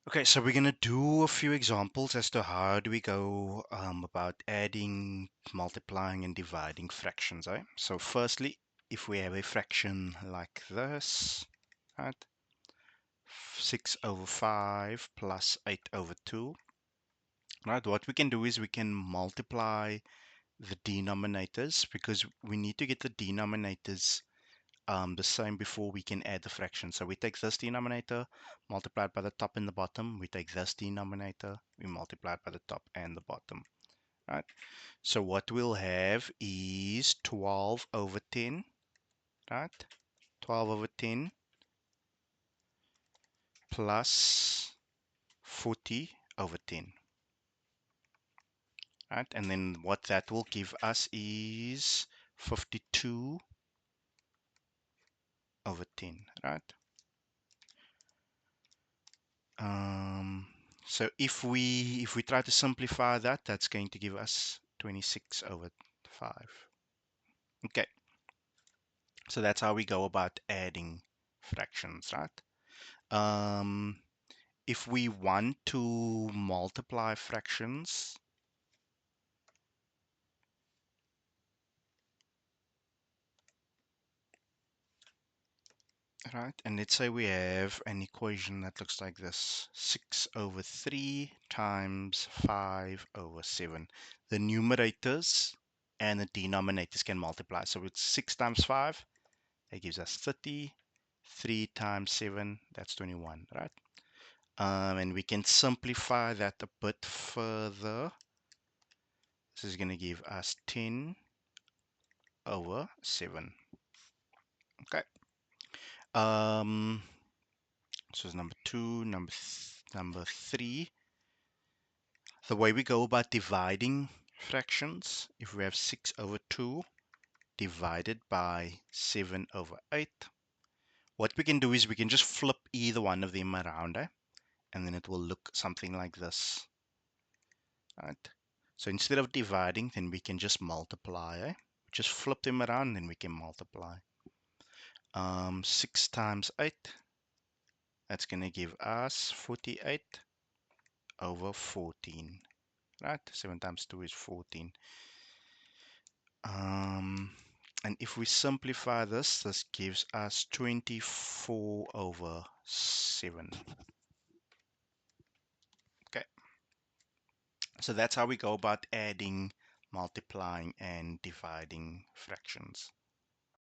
Okay, so we're going to do a few examples as to how do we go about adding, multiplying, and dividing fractions. So firstly, if we have a fraction like this, right, 6 over 5 plus 8 over 2, right, what we can do is we can multiply the denominators because we need to get the denominators the same before we can add the fraction. So we take this denominator, multiply it by the top and the bottom. We take this denominator, we multiply it by the top and the bottom. Right? So what we'll have is 12 over 10, right? 12 over 10 plus 40 over 10. Right? And then what that will give us is 52 over 10, right? Um, so if we try to simplify that, that's going to give us 26 over 5. Okay, so that's how we go about adding fractions, right? Um, if we want to multiply fractions, right? And let's say we have an equation that looks like this: 6 over 3 times 5 over 7. The numerators and the denominators can multiply. So it's 6 times 5, that gives us 30. 3 times 7, that's 21, right? And we can simplify that a bit further. This is going to give us 10 over 7. Okay. Um, so is number 2, number 3. The way we go about dividing fractions, if we have 6 over 2 divided by 7 over 8, what we can do is we can just flip either one of them around, and then it will look something like this. Right? So instead of dividing, then we can just multiply. Just flip them around, then we can multiply. 6 times 8, that's going to give us 48 over 14. Right? 7 times 2 is 14. And if we simplify this, this gives us 24 over 7. Okay, so that's how we go about adding, multiplying, and dividing fractions.